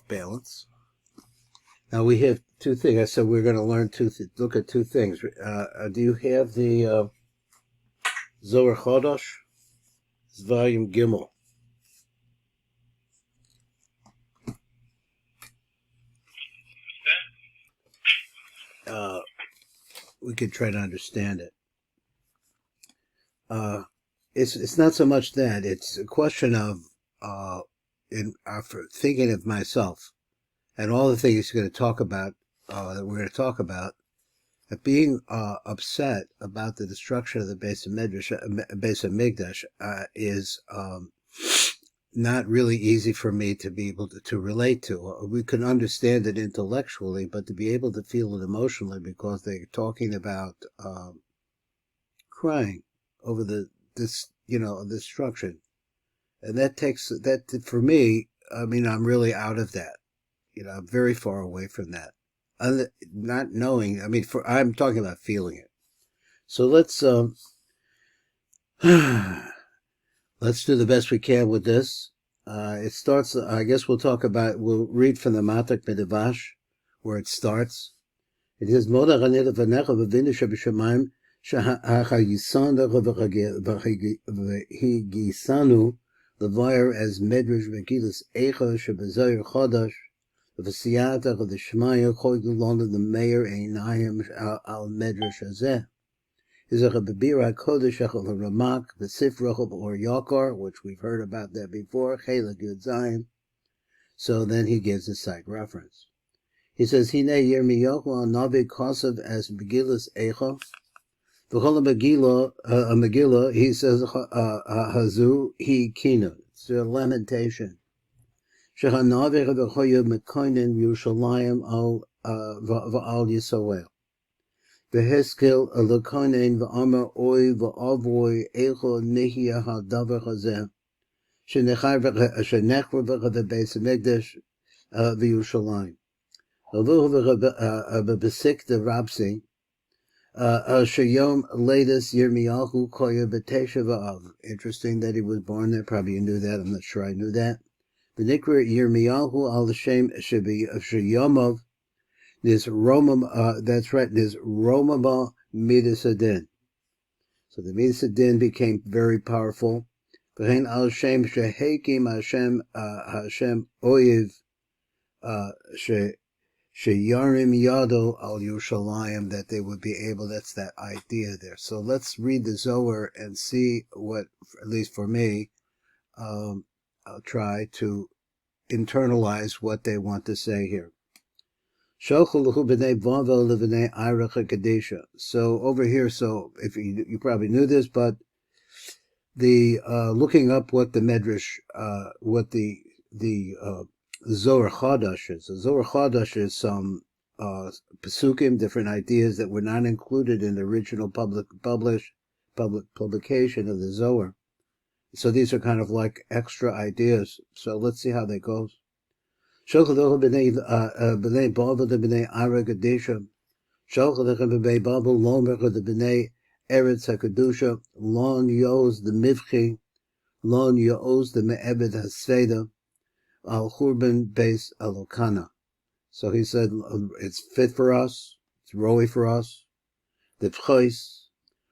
off balance. Now we have two things. I said we're going to learn look at two things. Do you have the Zohar Chodesh? It's volume Gimel. We could try to understand it. It's not so much that. It's a question of for thinking of myself and all the things he's going to talk about, that we're going to talk about, being upset about the destruction of the Beis Hamikdash is not really easy for me to be able to relate to. We can understand it intellectually, but to be able to feel it emotionally, because they're talking about crying over the destruction, and that for me. I mean, I'm really out of that. I'm very far away from that. Not knowing. I mean, I'm talking about feeling it. So let's let's do the best we can with this. It starts. I guess we'll read from the Matak Midrash, where it starts. It is Moda Raneda Vanecha V'Vindu Sheb'Shamayim Shahayisanda V'Higisanu L'Vayr as Medrash V'Gilas Eicha Shebezoyer Chodesh V'Siyata V'Shmaya Choydu London the Mayor Einayim Al Medrash Hazeh. Is a Bebira HAKODESH Echel Ramak V'Sifrach or Yakar, which we've heard about that before. Chelak Yud Zayin. So then he gives a side reference. He says, Hine Yirmiyahu Navi Kosav as Megillas Eicha. V'chol Megillah, he says, Hazu Hi Kinu. It's a lamentation. Shehanavi V'choyu Mekoinen Yerushalayim V'al Yisrael. V'heskel Lekoinen V'amar Oy V'avoy Eicha Nihya HaDavar Hazeh. Shenechar V'Beis Hamikdash V'Yerushalayim. Besik the Rapsi, Shayom latest Yirmiyahu Koya B'Tesha V'Av. Interesting that he was born there. Probably you knew that. I'm not sure I knew that. V'Nikra Yirmiyahu Al Shem Shayomov. This Romam. That's right. This Romama Midas Adin. So the Midas Adin became very powerful. V'Hein Al Shem Shehekim Hashem Oyev Sheyarim Yado al Yerushalayim, that they would be able, that's that idea there. So let's read the Zohar and see what, at least for me, I'll try to internalize what they want to say here. So over here, so if you probably knew this, but the looking up what the Medrash, what the Zohar Chodesh is. The Zohar Chodesh is some Pesukim, different ideas that were not included in the original public publication of the Zohar. So these are kind of like extra ideas. So let's see how that goes. Sholchadach b'nei Bavel the b'nei ARI Gadesha. Sholchadach b'nei Bavel lomer the b'nei Eretz HaKadusha. Lon Yoz the Mivchi. Lon Yoz the Me'ebed HaSveda. Al Churban Beis Elokana. So he said it's fit for us, it's rowy for us. The Pchais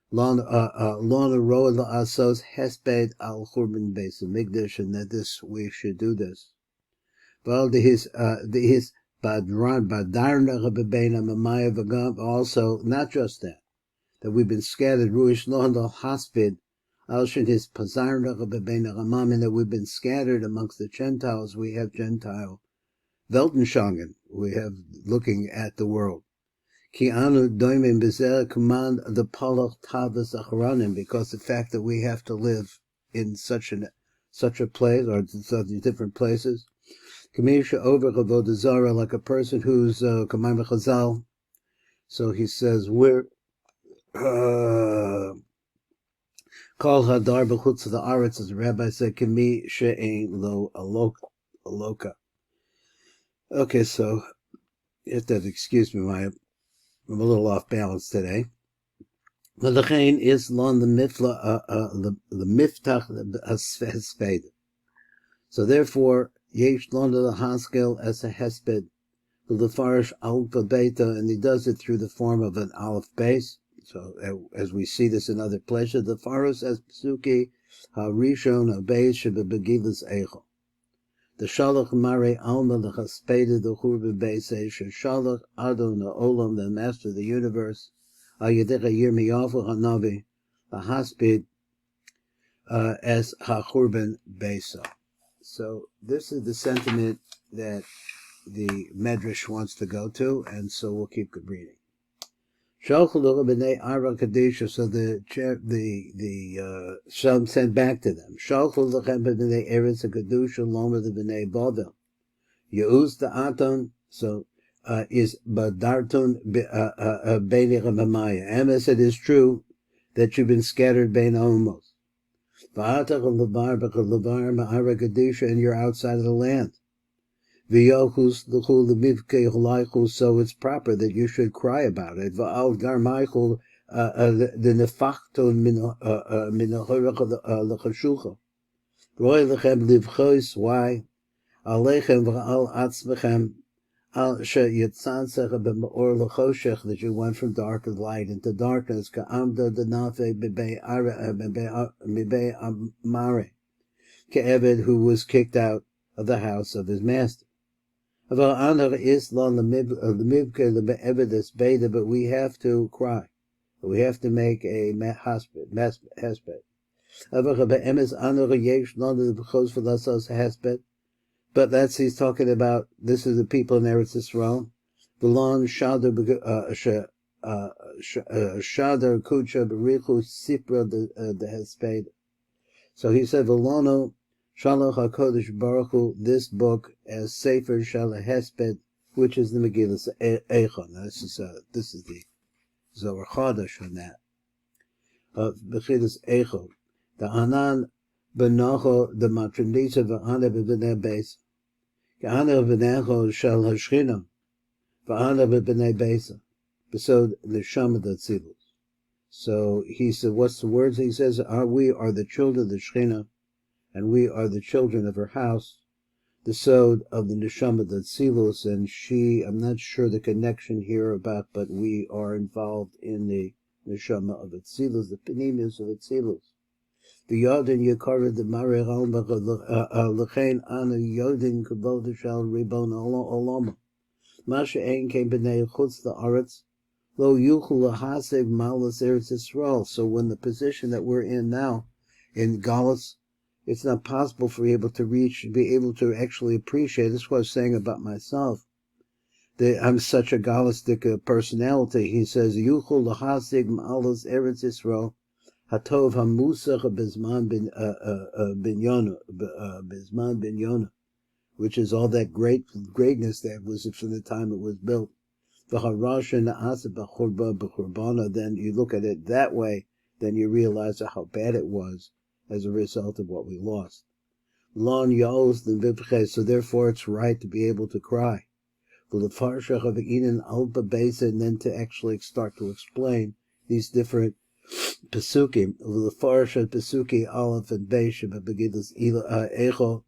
Lon Roa La'asos Hesped Al Churban Beis Hamikdash, and that this we should do this. Well, his Badran Badarna Rabbeina Mamaya Vagam, also not just that we've been scattered Ruish Lon Al Haspid. Alshin his Pazarna Rabbeina Ramamin, that we've been scattered amongst the Gentiles. We have Gentile Weltanschauung. We have looking at the world. Ki anu doimin bezer command the palach tavas acharanim, because the fact that we have to live in such a place, or such different places. Kamisha over Avodah like a person who's Kamar Chazal. So he says we're Kol hadar b'chutz the aretz, as the rabbi said, Kami she'ein lo aloka. Okay, so you have to excuse me, I'm a little off balance today. L'chein is lon the miftach hasfed. So therefore, Yesh Lona the Haskel as a Hesped, the Farish Alpha Beta, and he does it through the form of an Aleph base. So, as we see this in other places, the Faros as Psuki, HaRishon, HaBeis, Shebebegilas Eichel. The Shalach Mare Alma, the Haspeda, the Churban Beise, Shalach Adon, the Olam, the Master of the Universe, Ayedecha Yirmiyahu Hanavi, the Hasped, as HaChurban Beisa. So this is the sentiment that the Medrash wants to go to, and so we'll keep reading. Shalchu b'nei ARI, so the Shalom sent back to them. Shalchu lechem b'nei Eretz HaKadusha loma b'nei Bavel. Ye'uz da'aton, so is badarton b'nei Ramamaya. Emes, it is true that you've been scattered bein homos. V'atach levar b'chalevar ma'ARI Kadusha, and you're outside of the land. V'yochus l'chul l'mivkei h'laichul, so it's proper that you should cry about it. V'al garmaichul the nefachton min ha'orach l'chashucha. Roi lechem livchois, why? Alechem v'al atzmechem al she'yitzantzech b'ma'or l'choshech, that you went from dark to light into darkness. Ka'amda d'nafe b'bei amare, ke'eved, who was kicked out of the house of his master. But we have to cry. We have to make a hesped. But that's, he's talking about, this is the people in Eretz Yisrael. Shadar kucha berichu sipra the hesped. So he said, V'lono Shalach HaKodesh Baruch Hu, this book as Sefer Shalach Hesped, which is the Megillah Eichon. This is the Zohar Chodesh on that. Megillah Eichon. The Anan Benacho, the Matronisa V'ana B'nei Beis. V'ana B'necho Shal HaShchina. V'ana B'nei Beisa. Besod Neshama Datzilus. So he said, what's the words? He says, we are the children of the Shechina, and we are the children of her house, the sod of the neshama Datzilus, and she, I'm not sure the connection here about, but we are involved in the neshama of Atzilus, the penimius of Atzilus. The Yodin Yekara the Mare Alma Lechein Anu Yodin Kabod Shal Ribon Olama. Masha Ein came b'nei chutz the Aretz Lo Yuchul Lahaseg Malas Eretz Yisrael. So when the position that we're in now in Galus, it's not possible for you to be able to actually appreciate. This is what I was saying about myself. That I'm such a Gaalistic personality. He says, Yuchul lahasig ma'alas Eretz Yisrael, hatov hamusach bezman bin Yonah, which is all that greatness that was from the time it was built. Then you look at it that way, then you realize how bad it was as a result of what we lost. So therefore it's right to be able to cry. And then to actually start to explain these different Pesukim. Pesuki Aleph and Beish Begidus Echo.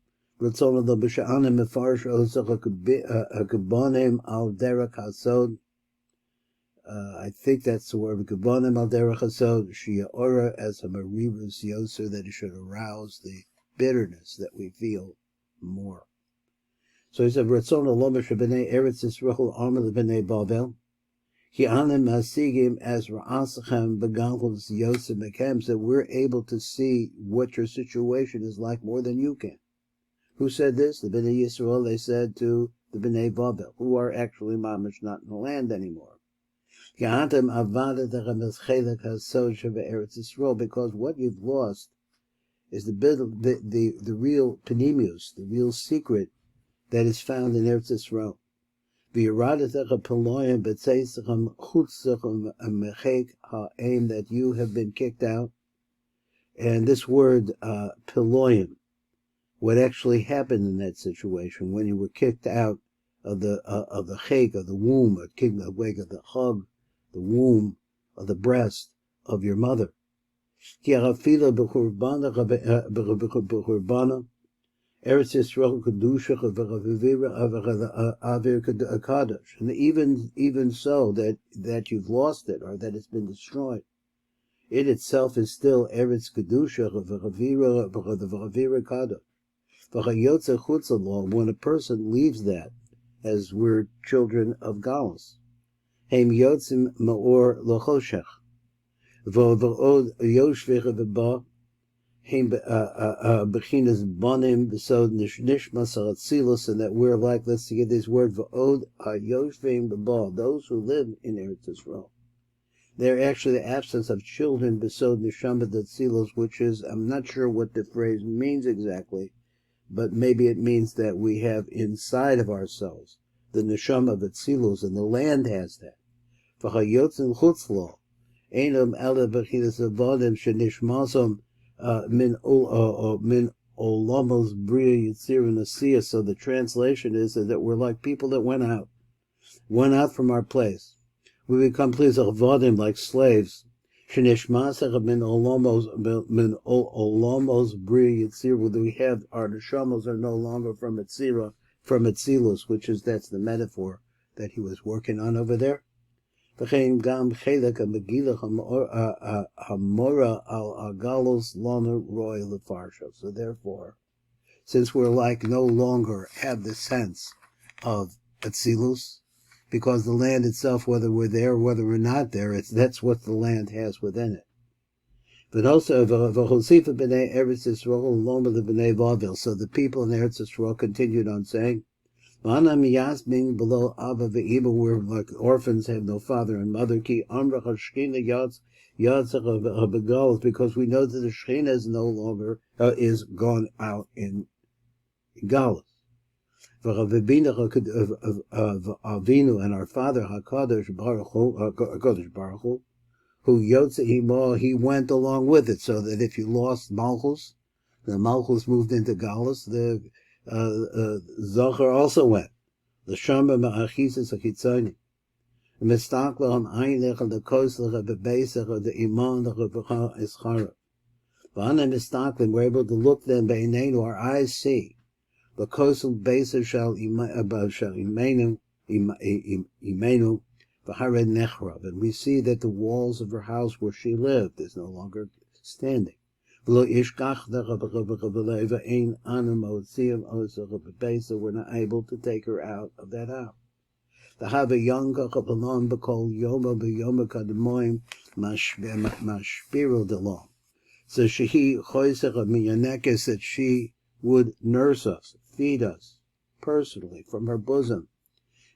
I think that's the word, Gebonim al derech hasod, shia ora as a marivus yoser, that it should arouse the bitterness that we feel more. So he said, Ratzon alomish b'nei Eretz Yisrael armel b'nei Bavel, ki anem masigim as ra'asachem begalchus yoser mekem, that we're able to see what your situation is like more than you can. Who said this? The Bnei Yisrael, they said to the Bnei Bavel, who are actually mamish not in the land anymore. Because what you've lost is the real penimius, the real secret that is found in Eretz Yisrael. That you have been kicked out. And this word, piloyim, what actually happened in that situation when you were kicked out of the chek, of the womb, or kicked away of the hug, the womb, of the breast of your mother. And Eretz Yisrael Kedusha Avir HAKODESH. And even so that you've lost it or that it's been destroyed, it itself is still Eretz Kedusha Avir HAKODESH. When a person leaves that, as we're children of Galus, Heim Yotzim Maor Lochoshech, V'od Yoshvich V'ba, Heim Bechinas Bonim B'sod Nishmas Atzilus, and that we're like, let's get this word, V'od Yoshvim V'ba, those who live in Eretz Yisrael. They're actually the absence of children B'sod Nishama Atzilus, which is, I'm not sure what the phrase means exactly, but maybe it means that we have inside of ourselves the neshama of Atzilus, and the land has that. V'chayotzim chutzlo, einam ele b'chinas avodim shenishmasom min olamos bria yitzir nasiya. So the translation is that we're like people that went out from our place. We become pleased avodim, like slaves. Shenishmasach min olamos bria yitzir. We have our neshamos are no longer from Yitzira, from Atzilus, that's the metaphor that he was working on over there. So therefore, since we're like no longer have the sense of Atzilus, because the land itself, whether we're there or whether we're not there, that's what the land has within it. But also, so the people in Eretz Yisrael continued on saying, below Abba ve'Ima, we're like orphans, have no father and mother. Ki amra chashkina yatzach, because we know that the Shekhinah is no longer is gone out in Galus. Avinu, and our father HaKadosh Baruch Hu, who Yotze, he went along with it, so that if you lost Malchus, the Malchus moved into Galus, the Zohar also went. The Shama Ma'achizis HaKitzoni. The Mistaklam Einech and the Koslech of the Besech of the Iman of the Ischara. V'ana Mistaklim, we're able to look then, Beinenu, our eyes see. The Kosel Besech shall Imenu, V'hared Nechrav. And we see that the walls of her house where she lived is no longer standing. We're not able to take her out of that house. The have a young Kapalon Bakol Yoma B'Yoma Kadamoim Mashpiro Delon. So she Choisech that she would nurse us, feed us personally from her bosom.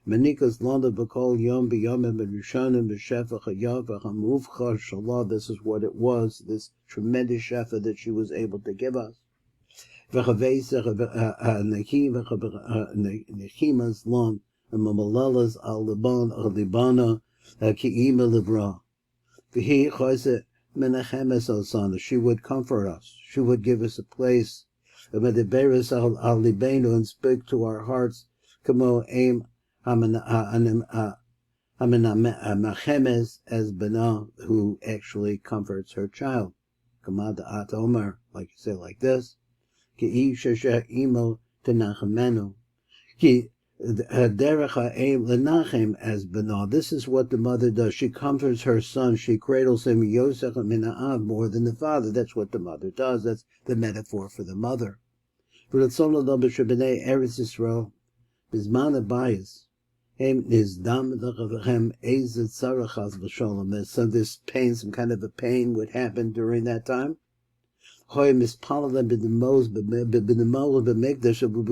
Manikas Londa Bakol Yom B'Yom B'Rishonim B'Shefa Chayav Hamuvcha Shalah. This is what it was, this tremendous shefa that she was able to give us. Nechimas Lon Mamalalas Al Liban Al Libana Ki'ima Libra. V'hi Choset Menachemes Osana. She would comfort us. She would give us a place. Medeberes Al Libenu, and speak to our hearts. Kamo Aim Machemes as Bana, who actually comforts her child. Kamada At Omer, like you say, like this. Ki Shesha Imo Tenachemenu. Ki Derecha Aim Lenachem as Bana. This is what the mother does. She comforts her son. She cradles him Yosech Mina'av more than the father. That's what the mother does. That's the metaphor for the mother. But it's only the B'Shabbanei Eretz Yisrael. Bisman Abayis. There's so this pain, some kind of a pain would happen during that time. We would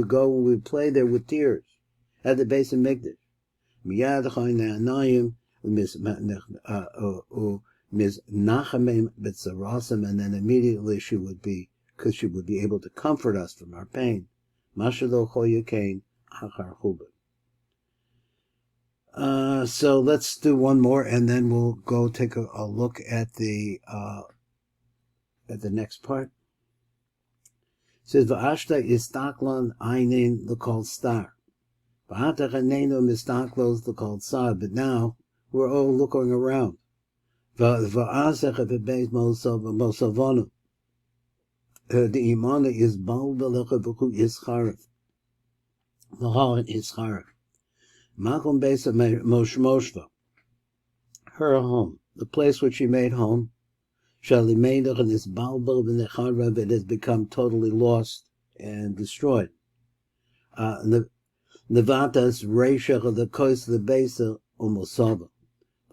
go and we would play there with tears at the base of Mikdash. And then immediately she would be able to comfort us from our pain. So let's do one more, and then we'll go take a look at the next part. It says V'ashta istaklan einin l'kol star, v'hata chanenu mistaklos l'kol sar. But now we're all looking around. V'asech v'beis mosavonu. the imana is balbalacha v'ku ischaref. Lahalan ischaref. Makom besa moshmoshva. Her home, the place which she made home, Shalimeidach and this balbal v'necharav, it has become totally lost and destroyed. Nevatas reishach of the coast of the besa umosava.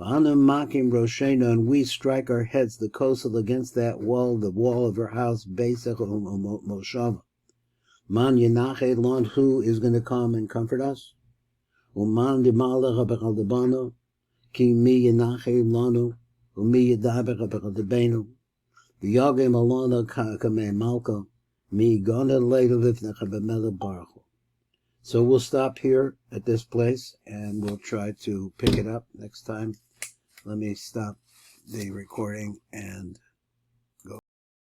V'anu makim roshena, and we strike our heads the coastal against that wall, the wall of her house, besach umoshava. Man yenache lon, who is going to come and comfort us? Uman dimalach b'chaldabano, ki mi yenache lanu, umi yedabach b'chaldabenu. V'yagim alona kamei malka, mi gona leilu v'fnecha b'melech baruch. So we'll stop here at this place, and we'll try to pick it up next time. Let me stop the recording and